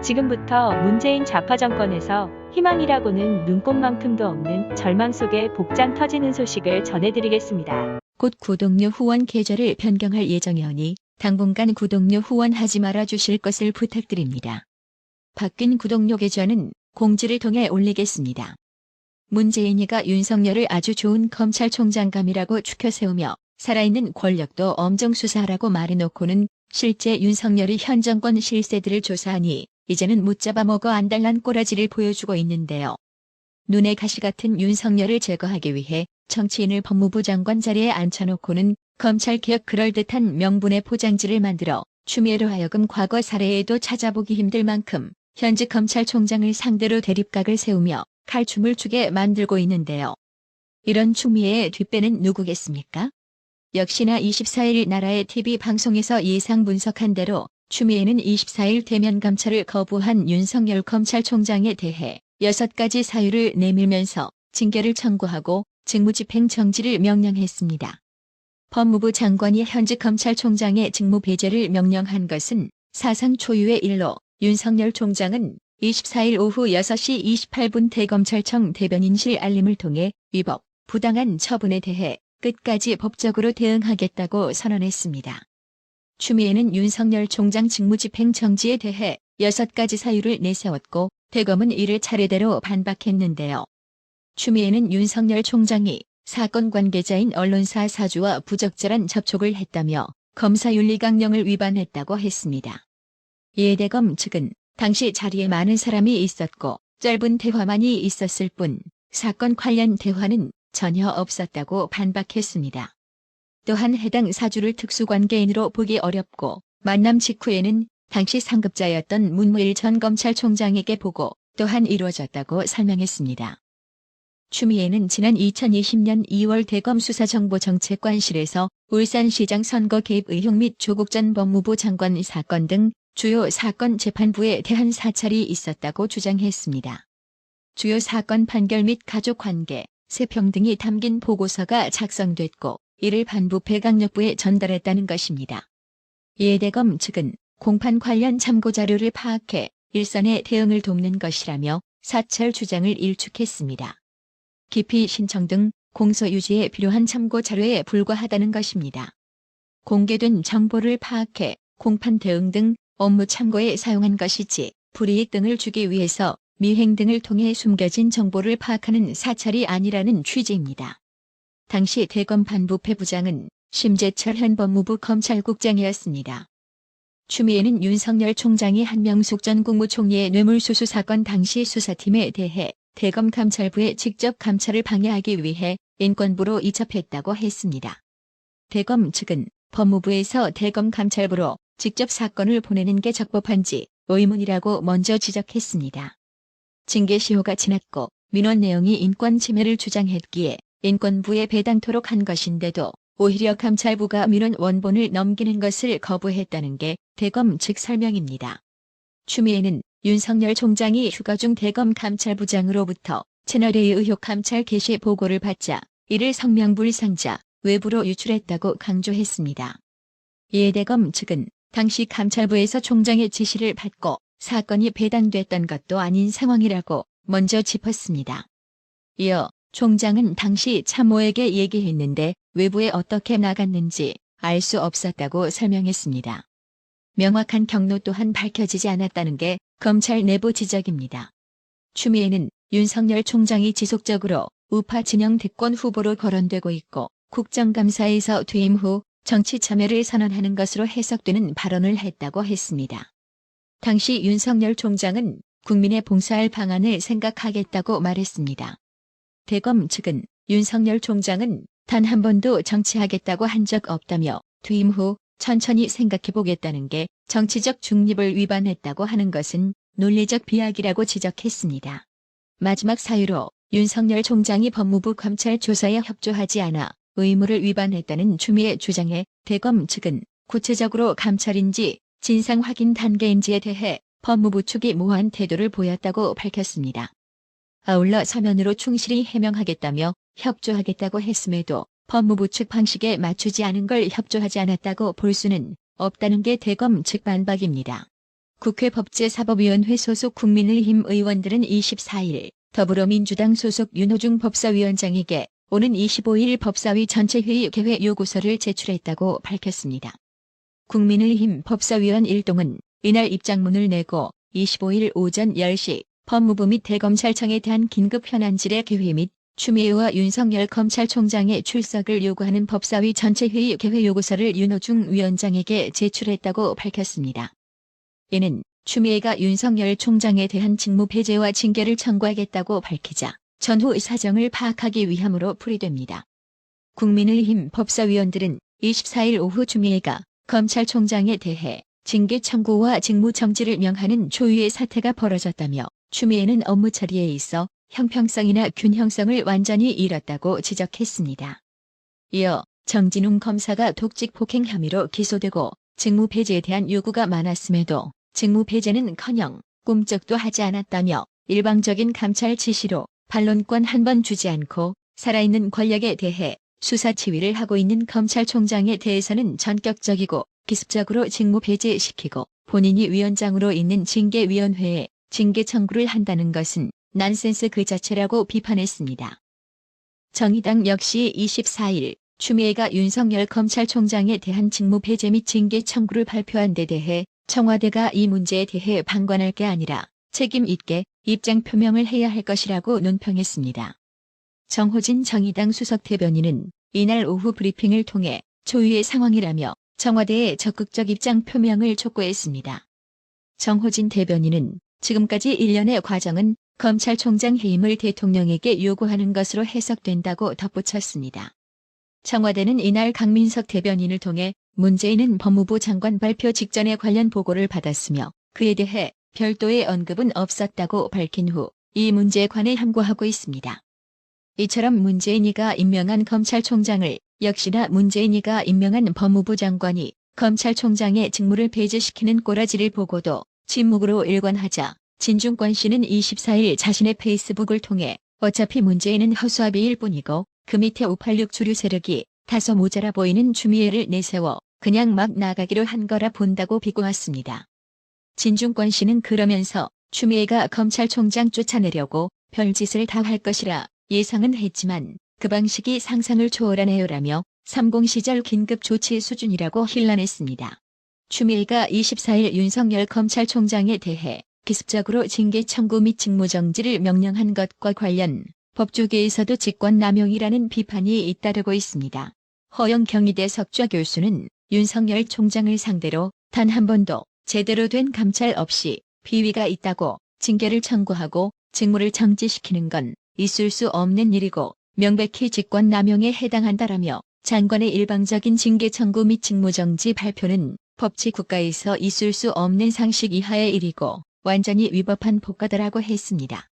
지금부터 문재인 좌파 정권에서 희망이라고는 눈꼽만큼도 없는 절망 속에 복장 터지는 소식을 전해드리겠습니다. 곧 구독료 후원 계좌를 변경할 예정이오니 당분간 구독료 후원하지 말아주실 것을 부탁드립니다. 바뀐 구독료 계좌는 공지를 통해 올리겠습니다. 문재인이가 윤석열을 아주 좋은 검찰총장감이라고 추켜세우며 살아있는 권력도 엄정 수사하라고 말해놓고는 실제 윤석열이 현 정권 실세들을 조사하니 이제는 못 잡아먹어 안달난 꼬라지를 보여주고 있는데요. 눈에 가시 같은 윤석열을 제거하기 위해 정치인을 법무부 장관 자리에 앉혀놓고는 검찰개혁 그럴듯한 명분의 포장지를 만들어 추미애로 하여금 과거 사례에도 찾아보기 힘들 만큼 현직 검찰총장을 상대로 대립각을 세우며 칼춤을 추게 만들고 있는데요. 이런 추미애의 뒷배는 누구겠습니까? 역시나 24일 나라의 TV 방송에서 예상 분석한 대로 추미애는 24일 대면 감찰을 거부한 윤석열 검찰총장에 대해 6가지 사유를 내밀면서 징계를 청구하고 직무집행 정지를 명령했습니다. 법무부 장관이 현직 검찰총장의 직무 배제를 명령한 것은 사상 초유의 일로 윤석열 총장은 24일 오후 6시 28분 대검찰청 대변인실 알림을 통해 위법, 부당한 처분에 대해 끝까지 법적으로 대응하겠다고 선언했습니다. 추미애는 윤석열 총장 직무집행 정지에 대해 6가지 사유를 내세웠고 대검은 이를 차례대로 반박했는데요. 추미애는 윤석열 총장이 사건 관계자인 언론사 사주와 부적절한 접촉을 했다며 검사윤리강령을 위반했다고 했습니다. 이에 대검 측은 당시 자리에 많은 사람이 있었고 짧은 대화만이 있었을 뿐 사건 관련 대화는 전혀 없었다고 반박했습니다. 또한 해당 사주를 특수관계인으로 보기 어렵고 만남 직후에는 당시 상급자였던 문무일 전 검찰총장에게 보고 또한 이루어졌다고 설명했습니다. 추미애는 지난 2020년 2월 대검 수사정보정책관실에서 울산시장 선거 개입 의혹 및 조국 전 법무부 장관 사건 등 주요 사건 재판부에 대한 사찰이 있었다고 주장했습니다. 주요 사건 판결 및 가족관계, 세평 등이 담긴 보고서가 작성됐고 이를 반부패 강력부에 전달했다는 것입니다. 이에 대검 측은 공판 관련 참고자료를 파악해 일선의 대응을 돕는 것이라며 사찰 주장을 일축했습니다. 기피 신청 등 공소 유지에 필요한 참고자료에 불과하다는 것입니다. 공개된 정보를 파악해 공판 대응 등 업무 참고에 사용한 것이지 불이익 등을 주기 위해서 미행 등을 통해 숨겨진 정보를 파악하는 사찰이 아니라는 취지입니다. 당시 대검 반부패 부장은 심재철 현 법무부 검찰국장이었습니다. 추미애는 윤석열 총장이 한명숙 전 국무총리의 뇌물수수 사건 당시 수사팀에 대해 대검 감찰부에 직접 감찰을 방해하기 위해 인권부로 이첩했다고 했습니다. 대검 측은 법무부에서 대검 감찰부로 직접 사건을 보내는 게 적법한지 의문이라고 먼저 지적했습니다. 징계 시효가 지났고 민원 내용이 인권 침해를 주장했기에 인권부에 배당토록 한 것인데도 오히려 감찰부가 민원 원본을 넘기는 것을 거부했다는 게 대검 측 설명입니다. 추미애는 윤석열 총장이 휴가 중 대검 감찰부장으로부터 채널A 의혹 감찰 개시 보고를 받자 이를 성명불상자 외부로 유출했다고 강조했습니다. 이에 대검 측은 당시 감찰부에서 총장의 지시를 받고 사건이 배당됐던 것도 아닌 상황이라고 먼저 짚었습니다. 이어 총장은 당시 참모에게 얘기했는데 외부에 어떻게 나갔는지 알 수 없었다고 설명했습니다. 명확한 경로 또한 밝혀지지 않았다는 게 검찰 내부 지적입니다. 추미애는 윤석열 총장이 지속적으로 우파 진영 대권 후보로 거론되고 있고 국정감사에서 퇴임 후 정치 참여를 선언하는 것으로 해석되는 발언을 했다고 했습니다. 당시 윤석열 총장은 국민에 봉사할 방안을 생각하겠다고 말했습니다. 대검 측은 윤석열 총장은 단 한 번도 정치하겠다고 한 적 없다며 퇴임 후 천천히 생각해보겠다는 게 정치적 중립을 위반했다고 하는 것은 논리적 비약이라고 지적했습니다. 마지막 사유로 윤석열 총장이 법무부 검찰 조사에 협조하지 않아 의무를 위반했다는 추미애 주장에 대검 측은 구체적으로 감찰인지 진상 확인 단계인지에 대해 법무부 측이 모호한 태도를 보였다고 밝혔습니다. 아울러 서면으로 충실히 해명하겠다며 협조하겠다고 했음에도 법무부 측 방식에 맞추지 않은 걸 협조하지 않았다고 볼 수는 없다는 게 대검 측 반박입니다. 국회 법제사법위원회 소속 국민의힘 의원들은 24일 더불어민주당 소속 윤호중 법사위원장에게 오는 25일 법사위 전체회의 개회 요구서를 제출했다고 밝혔습니다. 국민의힘 법사위원 일동은 이날 입장문을 내고 25일 오전 10시 법무부 및 대검찰청에 대한 긴급 현안질의 개회 및 추미애와 윤석열 검찰총장의 출석을 요구하는 법사위 전체회의 개회 요구서를 윤호중 위원장에게 제출했다고 밝혔습니다. 이는 추미애가 윤석열 총장에 대한 직무 폐지와 징계를 청구하겠다고 밝히자 전후 사정을 파악하기 위함으로 풀이됩니다. 국민의힘 법사위원들은 24일 오후 추미애가 검찰총장에 대해 징계 청구와 직무 정지를 명하는 초유의 사태가 벌어졌다며 추미애는 업무 처리에 있어 형평성이나 균형성을 완전히 잃었다고 지적했습니다. 이어 정진웅 검사가 독직 폭행 혐의로 기소되고 직무 폐지에 대한 요구가 많았음에도 직무 폐지는커녕 꿈쩍도 하지 않았다며 일방적인 감찰 지시로 반론권 한 번 주지 않고 살아있는 권력에 대해 수사 지휘를 하고 있는 검찰총장에 대해서는 전격적이고 기습적으로 직무 폐지시키고 본인이 위원장으로 있는 징계위원회에 징계 청구를 한다는 것은 난센스 그 자체라고 비판했습니다. 정의당 역시 24일 추미애가 윤석열 검찰총장에 대한 직무 폐지 및 징계 청구를 발표한 데 대해 청와대가 이 문제에 대해 방관할 게 아니라 책임 있게 입장 표명을 해야 할 것이라고 논평했습니다. 정호진 정의당 수석 대변인은 이날 오후 브리핑을 통해 초유의 상황이라며 청와대에 적극적 입장 표명을 촉구했습니다. 정호진 대변인은 지금까지 일련의 과정은 검찰총장 해임을 대통령에게 요구하는 것으로 해석된다고 덧붙였습니다. 청와대는 이날 강민석 대변인을 통해 문재인은 법무부 장관 발표 직전에 관련 보고를 받았으며 그에 대해 별도의 언급은 없었다고 밝힌 후 이 문제에 관해 함구하고 있습니다. 이처럼 문재인이가 임명한 검찰총장을 역시나 문재인이가 임명한 법무부 장관이 검찰총장의 직무를 폐지시키는 꼬라지를 보고도 침묵으로 일관하자 진중권 씨는 24일 자신의 페이스북을 통해 어차피 문재인은 허수아비일 뿐이고 그 밑에 586 주류 세력이 다소 모자라 보이는 추미애를 내세워 그냥 막 나가기로 한 거라 본다고 비꼬았습니다. 진중권 씨는 그러면서 추미애가 검찰총장 쫓아내려고 별짓을 다 할 것이라 예상은 했지만 그 방식이 상상을 초월하네요라며 30 시절 긴급 조치 수준이라고 힐난했습니다. 추미애가 24일 윤석열 검찰총장에 대해 기습적으로 징계 청구 및 직무정지를 명령한 것과 관련 법조계에서도 직권남용이라는 비판이 잇따르고 있습니다. 허영 경희대 석좌 교수는 윤석열 총장을 상대로 단 한 번도 제대로 된 감찰 없이 비위가 있다고 징계를 청구하고 직무를 정지시키는 건 있을 수 없는 일이고 명백히 직권남용에 해당한다라며 장관의 일방적인 징계 청구 및 직무정지 발표는 법치 국가에서 있을 수 없는 상식 이하의 일이고 완전히 위법한 폭거다라고 했습니다.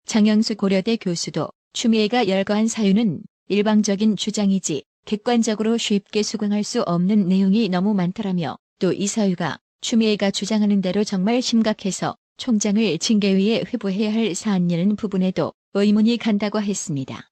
장영수 고려대 교수도 추미애가 열거한 사유는 일방적인 주장이지 객관적으로 쉽게 수긍할 수 없는 내용이 너무 많더라며 또 이 사유가 추미애가 주장하는 대로 정말 심각해서 총장을 징계위에 회부해야 할 사안이라는 부분에도 의문이 간다고 했습니다.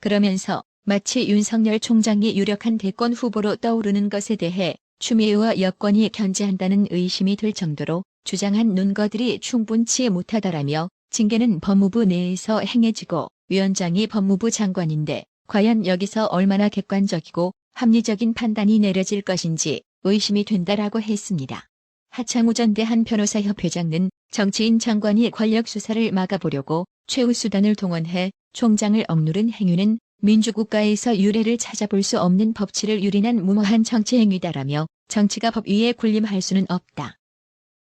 그러면서 마치 윤석열 총장이 유력한 대권 후보로 떠오르는 것에 대해 추미애와 여권이 견제한다는 의심이 들 정도로 주장한 논거들이 충분치 못하다라며 징계는 법무부 내에서 행해지고 위원장이 법무부 장관인데 과연 여기서 얼마나 객관적이고 합리적인 판단이 내려질 것인지 의심이 된다라고 했습니다. 하창우 전 대한변호사협회장은 정치인 장관이 권력 수사를 막아보려고 최후 수단을 동원해 총장을 억누른 행위는 민주국가에서 유례를 찾아볼 수 없는 법치를 유린한 무모한 정치행위다라며 정치가 법 위에 군림할 수는 없다.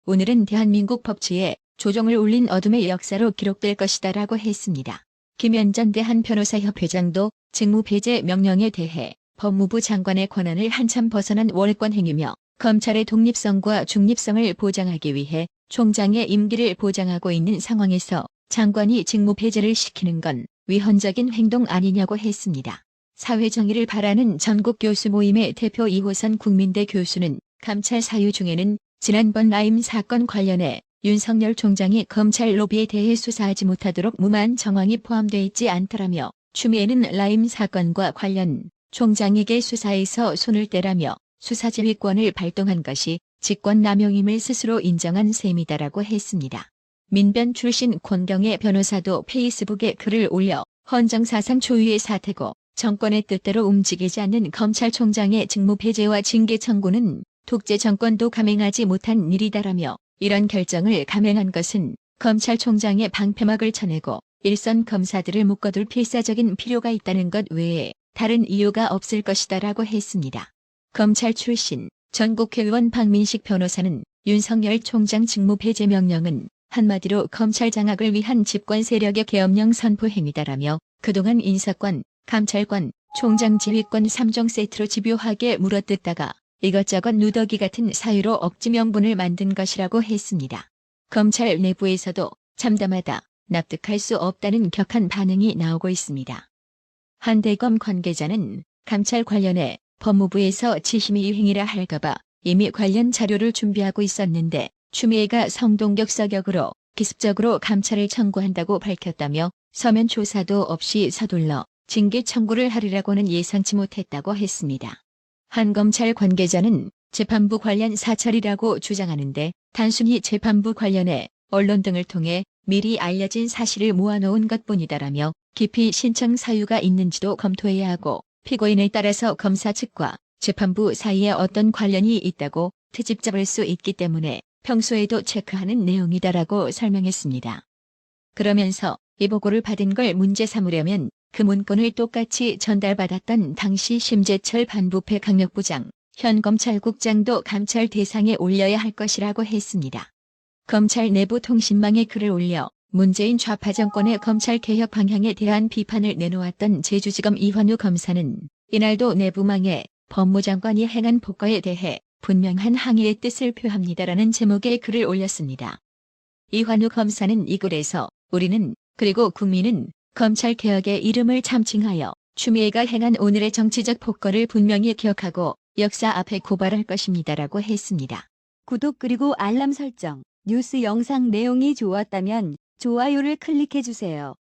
오늘은 대한민국 법치에 조종을 울린 어둠의 역사로 기록될 것이다라고 했습니다. 김현전 대한변호사협회장도 직무 폐지 명령에 대해 법무부 장관의 권한을 한참 벗어난 월권 행위며 검찰의 독립성과 중립성을 보장하기 위해 총장의 임기를 보장하고 있는 상황에서 장관이 직무 폐지를 시키는 건 위헌적인 행동 아니냐고 했습니다. 사회정의를 바라는 전국교수 모임의 대표 이호선 국민대 교수는 감찰 사유 중에는 지난번 라임 사건 관련해 윤석열 총장이 검찰 로비에 대해 수사하지 못하도록 무마한 정황이 포함되어 있지 않더라며 추미애는 라임 사건과 관련 총장에게 수사에서 손을 떼라며 수사지휘권을 발동한 것이 직권남용임을 스스로 인정한 셈이다라고 했습니다. 민변 출신 권경의 변호사도 페이스북에 글을 올려 헌정사상 초유의 사태고 정권의 뜻대로 움직이지 않는 검찰총장의 직무 폐지와 징계 청구는 독재 정권도 감행하지 못한 일이다라며 이런 결정을 감행한 것은 검찰총장의 방패막을 쳐내고 일선 검사들을 묶어둘 필사적인 필요가 있다는 것 외에 다른 이유가 없을 것이다라고 했습니다. 검찰 출신 전국회의원 박민식 변호사는 윤석열 총장 직무 폐지 명령은 한마디로 검찰 장악을 위한 집권 세력의 계엄령 선포 행위다라며 그동안 인사권, 감찰권, 총장 지휘권 3종 세트로 집요하게 물어뜯다가 이것저것 누더기 같은 사유로 억지 명분을 만든 것이라고 했습니다. 검찰 내부에서도 참담하다, 납득할 수 없다는 격한 반응이 나오고 있습니다. 한 대검 관계자는 감찰 관련해 법무부에서 지심이 행위라 할까봐 이미 관련 자료를 준비하고 있었는데 추미애가 성동격 서격으로 기습적으로 감찰을 청구한다고 밝혔다며 서면 조사도 없이 서둘러 징계 청구를 하리라고는 예상치 못했다고 했습니다. 한 검찰 관계자는 재판부 관련 사찰이라고 주장하는데 단순히 재판부 관련해 언론 등을 통해 미리 알려진 사실을 모아놓은 것뿐이다라며 깊이 신청 사유가 있는지도 검토해야 하고 피고인에 따라서 검사 측과 재판부 사이에 어떤 관련이 있다고 트집 잡을 수 있기 때문에 평소에도 체크하는 내용이다라고 설명했습니다. 그러면서 이 보고를 받은 걸 문제 삼으려면 그 문건을 똑같이 전달받았던 당시 심재철 반부패 강력부장, 현 검찰국장도 감찰 대상에 올려야 할 것이라고 했습니다. 검찰 내부 통신망에 글을 올려 문재인 좌파 정권의 검찰개혁 방향에 대한 비판을 내놓았던 제주지검 이환우 검사는 이날도 내부망에 법무장관이 행한 폭거에 대해 분명한 항의의 뜻을 표합니다라는 제목의 글을 올렸습니다. 이환우 검사는 이 글에서 우리는 그리고 국민은 검찰개혁의 이름을 참칭하여 추미애가 행한 오늘의 정치적 폭거를 분명히 기억하고 역사 앞에 고발할 것입니다라고 했습니다. 구독 그리고 알람 설정, 뉴스 영상 내용이 좋았다면 좋아요를 클릭해주세요.